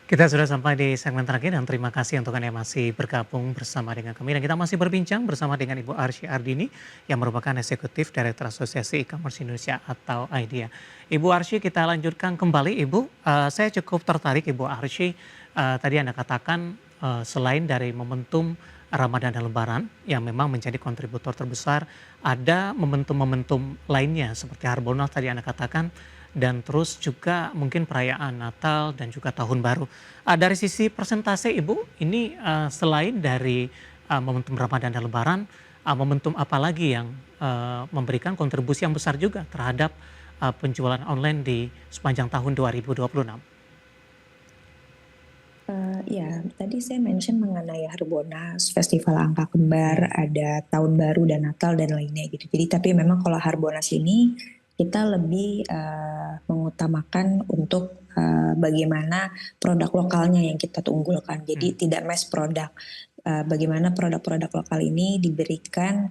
Kita sudah sampai di segmen terakhir dan terima kasih untuk Anda yang masih bergabung bersama dengan kami dan kita masih berbincang bersama dengan Ibu Arsy Ardini yang merupakan Eksekutif Direktur Asosiasi E-commerce Indonesia atau IDEA. Ibu Arsy, kita lanjutkan kembali Ibu. Saya cukup tertarik Ibu Arsy, tadi Anda katakan selain dari momentum Ramadan dan Lebaran yang memang menjadi kontributor terbesar, ada momentum-momentum lainnya seperti Harbolnas tadi Anda katakan dan terus juga mungkin perayaan Natal dan juga Tahun Baru. Dari sisi persentase Ibu, ini selain dari momentum Ramadan dan Lebaran, momentum apa lagi yang memberikan kontribusi yang besar juga terhadap penjualan online di sepanjang tahun 2026? Ya, tadi saya mention mengenai Harbolnas, Festival Angka Kembar, Hmm, ada Tahun Baru dan Natal dan lainnya gitu. Jadi tapi memang kalau Harbolnas ini kita lebih mengutamakan untuk bagaimana produk lokalnya yang kita unggulkan. hmm. Jadi tidak mass product. Bagaimana produk-produk lokal ini diberikan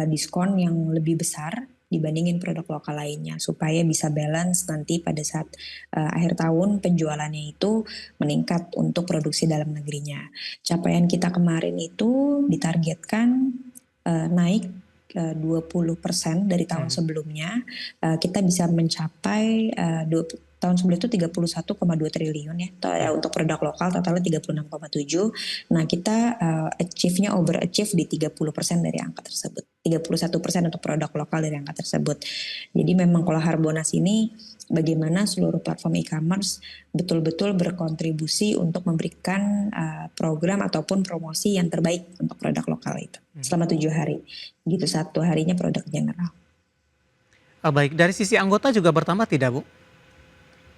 diskon yang lebih besar dibandingin produk lokal lainnya supaya bisa balance nanti pada saat akhir tahun penjualannya itu meningkat untuk produksi dalam negerinya. Capaian kita kemarin itu ditargetkan naik 20% dari tahun Hmm. sebelumnya. Kita bisa mencapai tahun sebelum itu 31,2 triliun ya. Ya. Untuk produk lokal totalnya 36,7. Nah, kita achieve-nya overachieve di 30% dari angka tersebut. 31% untuk produk lokal dari angka tersebut. Jadi memang kalau Harbolnas ini bagaimana seluruh platform e-commerce betul-betul berkontribusi untuk memberikan program ataupun promosi yang terbaik untuk produk lokal itu Hmm. selama 7 hari. Gitu, satu harinya produk general. Baik, dari sisi anggota juga bertambah tidak Bu?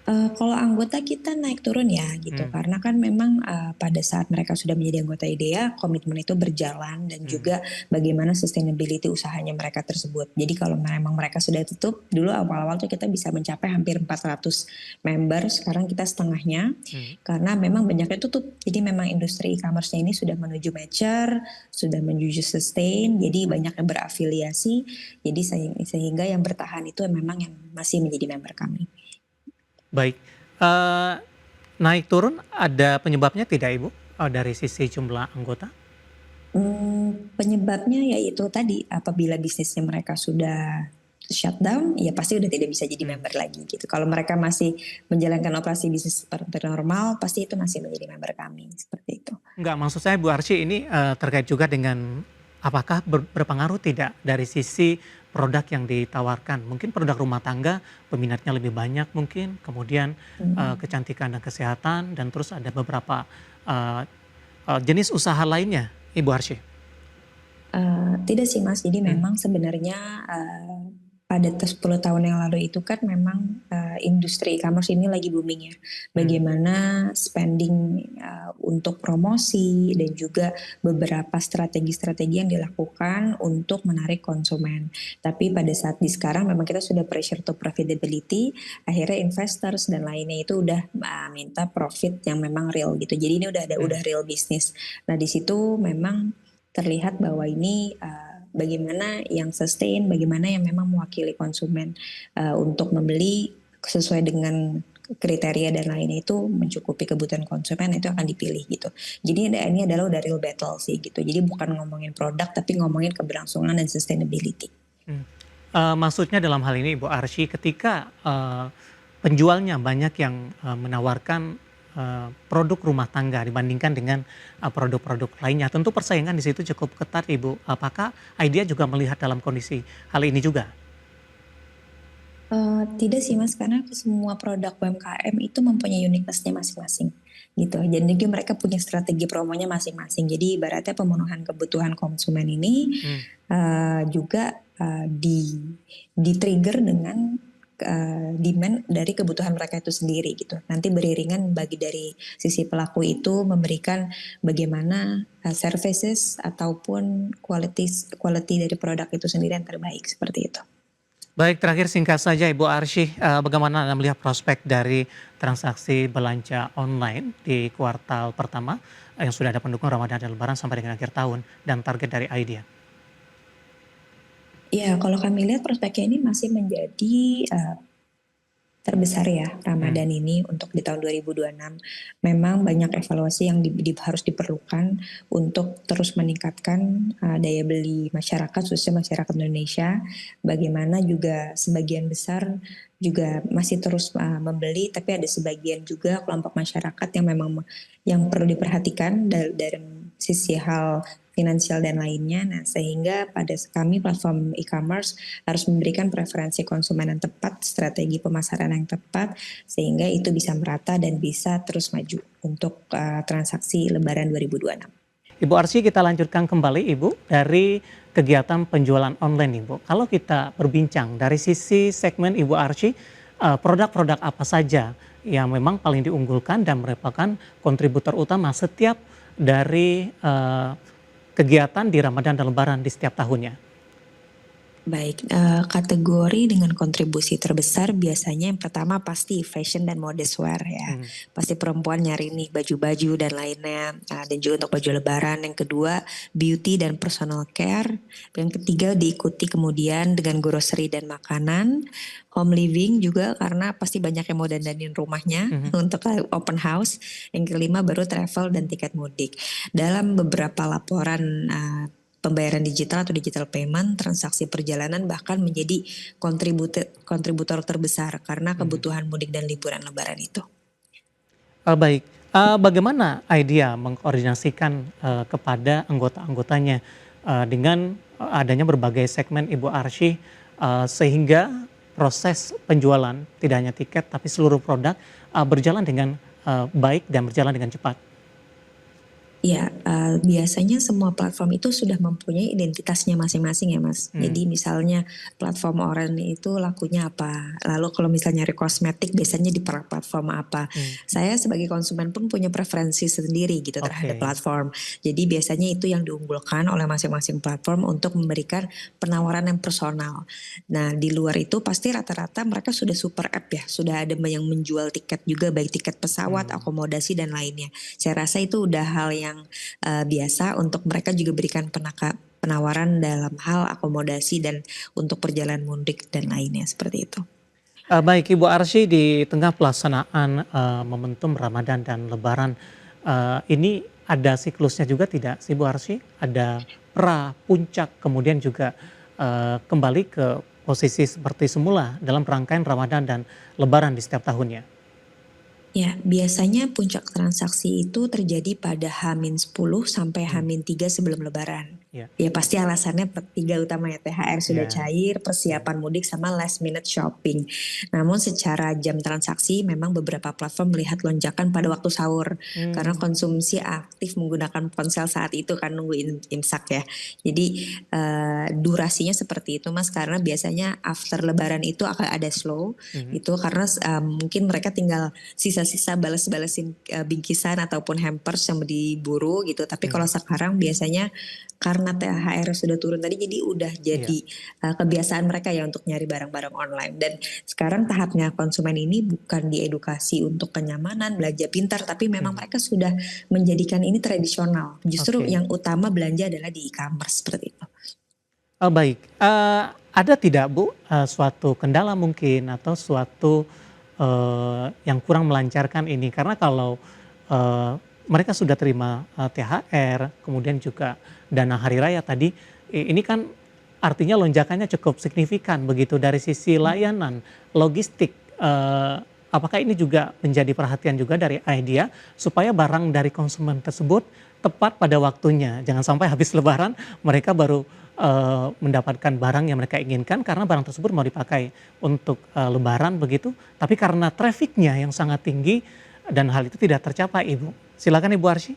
Kalau anggota kita naik turun ya gitu, Hmm. karena kan memang pada saat mereka sudah menjadi anggota IDEA, komitmen itu berjalan dan Hmm. juga bagaimana sustainability usahanya mereka tersebut. Jadi kalau memang mereka sudah tutup, dulu awal-awal tuh kita bisa mencapai hampir 400 member, sekarang kita setengahnya, Hmm. karena memang banyaknya tutup. Jadi memang industri e-commerce-nya ini sudah menuju mature, sudah menuju sustain, jadi banyak yang berafiliasi, jadi sehingga yang bertahan itu memang yang masih menjadi member kami. Baik, eee, naik turun ada penyebabnya tidak Ibu, dari sisi jumlah anggota? Penyebabnya yaitu tadi, apabila bisnisnya mereka sudah shutdown, ya pasti udah tidak bisa jadi Hmm. member lagi gitu. Kalau mereka masih menjalankan operasi bisnis seperti normal, pasti itu masih menjadi member kami, seperti itu. Enggak, maksud saya Bu Arsy ini, terkait juga dengan apakah berpengaruh tidak dari sisi produk yang ditawarkan? Mungkin produk rumah tangga peminatnya lebih banyak mungkin, kemudian, Mhm. kecantikan dan kesehatan dan terus ada beberapa, eee eee, jenis usaha lainnya, Ibu Arsy? Tidak sih Mas, jadi Hmm. memang sebenarnya pada 10 tahun yang lalu itu kan memang industri e-commerce ini lagi booming ya. Hmm. Bagaimana spending untuk promosi dan juga beberapa strategi-strategi yang dilakukan untuk menarik konsumen. Tapi pada saat di sekarang memang kita sudah pressure to profitability, akhirnya investors dan lainnya itu udah minta profit yang memang real gitu. Jadi ini Hmm. udah real bisnis. Nah, di situ memang terlihat bahwa ini bagaimana yang sustain, bagaimana yang memang mewakili konsumen untuk membeli sesuai dengan kriteria dan lainnya itu mencukupi kebutuhan konsumen itu akan dipilih gitu. Jadi ini adalah udah real battle sih gitu. Jadi bukan ngomongin produk tapi ngomongin keberlangsungan dan sustainability. Hmm. Maksudnya dalam hal ini Ibu Arsy ketika, penjualnya banyak yang, menawarkan, produk rumah tangga dibandingkan dengan, produk-produk lainnya, tentu persaingan di situ cukup ketat Ibu. Apakah IDEA juga melihat dalam kondisi hal ini juga? Tidak sih Mas, karena semua produk UMKM itu mempunyai uniqueness-nya masing-masing, gitu. Dan juga mereka punya strategi promonya masing-masing. Jadi ibaratnya pemenuhan kebutuhan konsumen ini Hmm. juga di-trigger dengan demand dari kebutuhan mereka itu sendiri gitu. Nanti beriringan bagi dari sisi pelaku itu memberikan bagaimana services ataupun quality quality dari produk itu sendiri yang terbaik seperti itu. Baik, terakhir singkat saja Ibu Arsy, bagaimana Anda melihat prospek dari transaksi belanja online di kuartal pertama, yang sudah ada pendukung Ramadan dan Lebaran sampai dengan akhir tahun dan target dari IDEA? Ya, kalau kami lihat prospeknya ini masih menjadi terbesar ya Hmm. Ramadan ini untuk di tahun 2026. Memang banyak evaluasi yang harus diperlukan untuk terus meningkatkan daya beli masyarakat, khususnya masyarakat Indonesia. Bagaimana juga sebagian besar juga masih terus membeli, tapi ada sebagian juga kelompok masyarakat yang memang yang perlu diperhatikan dari sisi hal finansial dan lainnya. Nah, sehingga pada kami platform e-commerce harus memberikan preferensi konsumen yang tepat, strategi pemasaran yang tepat, sehingga itu bisa merata dan bisa terus maju untuk transaksi Lebaran 2026. Ibu Arsy, kita lanjutkan kembali Ibu dari kegiatan penjualan online Ibu. Kalau kita berbincang dari sisi segmen Ibu Arsy, produk-produk apa saja yang memang paling diunggulkan dan merupakan kontributor utama setiap dari kegiatan di Ramadan dan Lebaran di setiap tahunnya? Baik, kategori dengan kontribusi terbesar biasanya yang pertama pasti fashion dan modest wear ya. Mhm. Pasti perempuan nyari nih baju-baju dan lainnya. Dan juga untuk baju lebaran. Yang kedua beauty dan personal care. Yang ketiga diikuti kemudian dengan grocery dan makanan. Home living juga karena pasti banyak yang mau dandanin rumahnya Mhm. untuk open house. Yang kelima baru travel dan tiket mudik. Dalam beberapa laporan pembayaran digital atau digital payment, transaksi perjalanan bahkan menjadi kontributor terbesar karena Mhm. kebutuhan mudik dan liburan lebaran itu. Baik, bagaimana idea mengkoordinasikan, kepada anggota-anggotanya, dengan, adanya berbagai segmen Ibu Arsy, sehingga proses penjualan tidak hanya tiket tapi seluruh produk, berjalan dengan, baik dan berjalan dengan cepat? Ya, biasanya semua platform itu sudah mempunyai identitasnya masing-masing ya, Mas. Mmm. Jadi misalnya platform Oren itu lakunya apa, lalu kalau misalnya nyari kosmetik biasanya di platform apa. Mmm. Saya sebagai konsumen pun punya preferensi sendiri gitu terhadap Oke. platform. Jadi biasanya itu yang diunggulkan oleh masing-masing platform untuk memberikan penawaran yang personal. Nah, di luar itu pasti rata-rata mereka sudah super app ya, sudah ada yang menjual tiket juga baik tiket pesawat, Mmm. akomodasi dan lainnya. Saya rasa itu udah hal yang biasa untuk mereka juga berikan penawaran dalam hal akomodasi dan untuk perjalanan mudik dan lainnya seperti itu. Baik Ibu Arsy, di tengah pelaksanaan, momentum Ramadan dan Lebaran, ini ada siklusnya juga tidak sih Bu Arsy? Ada pra, puncak, kemudian juga, kembali ke posisi seperti semula dalam rangkaian Ramadan dan Lebaran di setiap tahunnya? Ya, biasanya puncak transaksi itu terjadi pada H-10 sampai Mmm. H-3 sebelum Lebaran. Iya. Ya pasti alasannya tiga utamanya THR sudah Iya. cair, Iya. persiapan mudik sama last minute shopping. Namun secara jam transaksi memang beberapa platform melihat lonjakan pada waktu sahur karena Mmm. konsumsi aktif menggunakan ponsel saat itu kan nunggu imsak ya. Jadi durasinya seperti itu Mas karena biasanya after Lebaran itu akan ada slow Mhm. itu karena mungkin mereka tinggal sisa-sisa bales-balesin bingkisan ataupun hampers yang diburu gitu. Tapi kalau Mmm. sekarang biasanya karena THR sudah turun tadi jadi udah Iya. jadi kebiasaan mereka ya untuk nyari barang-barang online. Dan sekarang tahapnya konsumen ini bukan diedukasi untuk kenyamanan, belanja pintar, tapi memang Mhm. mereka sudah menjadikan ini tradisional. Justru Oke. yang utama belanja adalah di e-commerce seperti itu. Baik, ada tidak Bu, suatu kendala mungkin atau suatu, yang kurang melancarkan ini? Karena kalau, mereka sudah terima, THR, kemudian juga dana hari raya tadi, ini kan artinya lonjakannya cukup signifikan begitu dari sisi layanan, logistik, apakah ini juga menjadi perhatian juga dari IDEA supaya barang dari konsumen tersebut tepat pada waktunya? Jangan sampai habis lebaran mereka baru, mendapatkan barang yang mereka inginkan karena barang tersebut mau dipakai untuk, lebaran begitu, tapi karena traffic-nya yang sangat tinggi dan hal itu tidak tercapai Ibu. Silakan Ibu Arsy.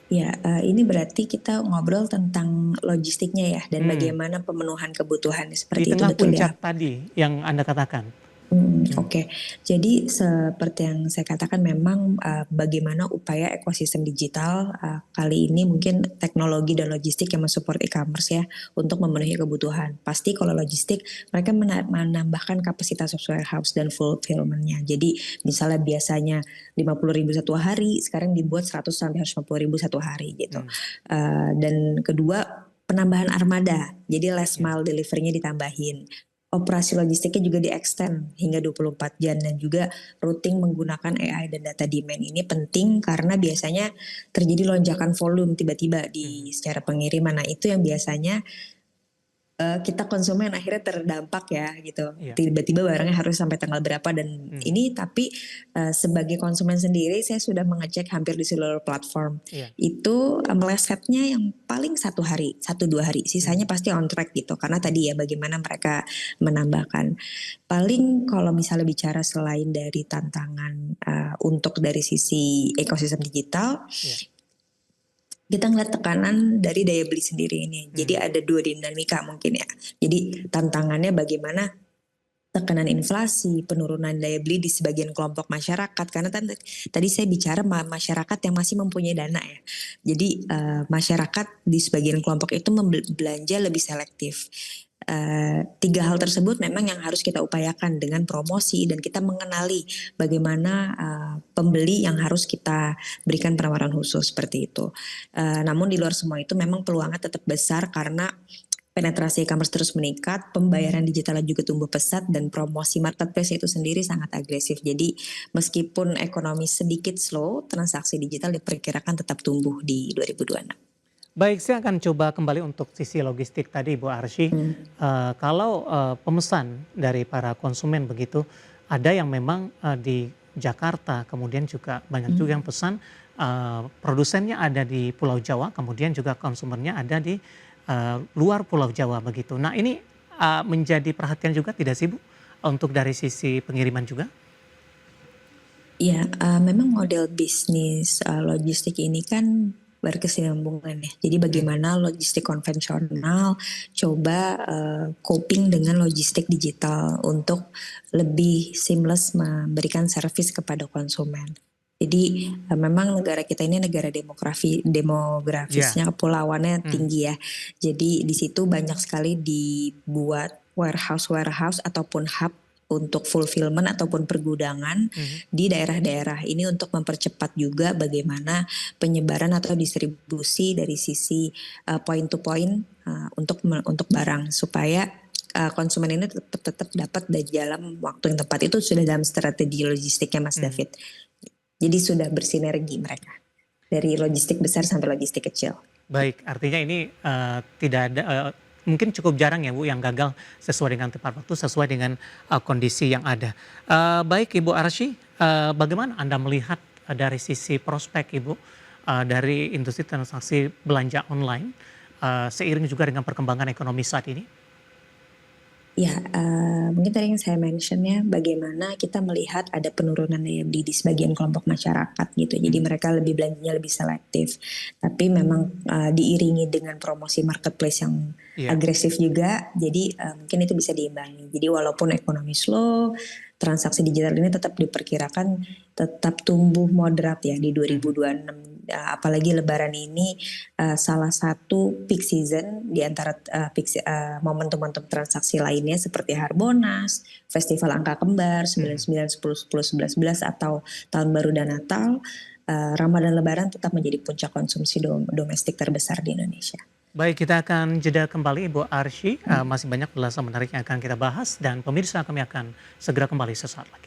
Ya, ini berarti kita ngobrol tentang logistiknya ya dan Hmm. bagaimana pemenuhan kebutuhan Di seperti itu tengah betul ya? puncak tadi yang Anda katakan. Mhm. Oke. Jadi seperti yang saya katakan memang, bagaimana upaya ekosistem digital, kali ini mungkin teknologi dan logistik yang men-support e-commerce ya, untuk memenuhi kebutuhan. Pasti kalau logistik mereka menambahkan kapasitas warehouse dan fulfillment-nya. Jadi misalnya biasanya 50.000 satu hari, sekarang dibuat 100 sampai 150.000 satu hari gitu. Mmm. Dan kedua, penambahan armada, jadi last Iya. mile delivery-nya ditambahin. operasi logistiknya juga di-extend hingga 24 jam dan juga routing menggunakan AI dan data demand ini penting karena biasanya terjadi lonjakan volume tiba-tiba Mhm. di secara pengiriman. Nah, itu yang biasanya kita konsumen akhirnya terdampak ya gitu. Iya. Tiba-tiba barangnya harus sampai tanggal berapa dan Mhm. ini tapi, sebagai konsumen sendiri saya sudah mengecek hampir di seluruh platform. Iya. Itu, melesetnya yang paling 1 hari, 1, 2 hari, sisanya Mhm. pasti on track gitu. Karena Mhm. tadi ya bagaimana mereka menambahkan. Paling kalau misalnya bicara selain dari tantangan, untuk dari sisi ekosistem digital, Iya. kita ngeliat tekanan dari daya beli sendiri ini. Jadi Mhm. ada 2 dinamika mungkin ya. Jadi tantangannya bagaimana tekanan inflasi, penurunan daya beli di sebagian kelompok masyarakat. Karena tadi saya bicara masyarakat yang masih mempunyai dana ya. Jadi masyarakat di sebagian kelompok itu belanja lebih selektif. 3 hal tersebut memang yang harus kita upayakan dengan promosi dan kita mengenali bagaimana pembeli yang harus kita berikan penawaran khusus seperti itu. Namun di luar semua itu memang peluangnya tetap besar karena penetrasi e-commerce terus meningkat, pembayaran digital juga tumbuh pesat dan promosi marketplace itu sendiri sangat agresif. Jadi meskipun ekonomi sedikit slow, transaksi digital diperkirakan tetap tumbuh di 2026. Baik, saya akan coba kembali untuk sisi logistik tadi Ibu Arsy. Hmm. Kalau, pemesan dari para konsumen begitu, ada yang memang, di Jakarta, kemudian juga banyak juga yang Hmm. pesan, produsennya ada di Pulau Jawa, kemudian juga konsumennya ada di, luar Pulau Jawa begitu. Nah ini, menjadi perhatian juga tidak sih Bu, untuk dari sisi pengiriman juga? Iya, memang model bisnis, logistik ini kan berkesinambungan ya. Jadi Mhm. bagaimana logistik konvensional coba, coping dengan logistik digital untuk lebih seamless memberikan service kepada konsumen. Jadi, memang negara kita ini negara Iya. demografisnya kepulauannya Mhm. tinggi ya. Jadi di situ banyak sekali dibuat warehouse-warehouse ataupun hub untuk fulfillment ataupun pergudangan Mhm. di daerah-daerah ini untuk mempercepat juga bagaimana penyebaran atau distribusi dari sisi point to point untuk barang supaya konsumen ini tetap dapat dari dalam waktu yang tepat. Itu sudah dalam strategi logistiknya Mas Mhm. David. Jadi sudah bersinergi mereka dari logistik besar sampai logistik kecil. Baik, artinya ini, tidak ada, mungkin cukup jarang ya Bu yang gagal sesuai dengan tepat waktu, sesuai dengan, kondisi yang ada. Baik Ibu Arsy, bagaimana Anda melihat, dari sisi prospek Ibu, dari industri transaksi belanja online, seiring juga dengan perkembangan ekonomi saat ini? Ya, mungkin tadi yang saya mention ya, bagaimana kita melihat ada penurunan daya beli di sebagian kelompok masyarakat gitu. Jadi Mhm. mereka lebih belanjanya lebih selektif. Tapi memang, diiringi dengan promosi marketplace yang Iya. agresif juga, jadi, mungkin itu bisa diimbangi. Jadi walaupun ekonomi slow, transaksi digital ini tetap diperkirakan tetap tumbuh moderat ya di Mhm. 2026. Apalagi lebaran ini salah satu peak season di antara momentum-momentum transaksi lainnya seperti Harbolnas, Festival Angka Kembar, Mhm. 99, 10, 10, 11, 11 atau Tahun Baru dan Natal, Ramadan Lebaran tetap menjadi puncak konsumsi domestik terbesar di Indonesia. Baik, kita akan jeda kembali Ibu Arsy, Hmm. masih banyak ulasan menarik yang akan kita bahas dan pemirsa kami akan segera kembali sesaat lagi.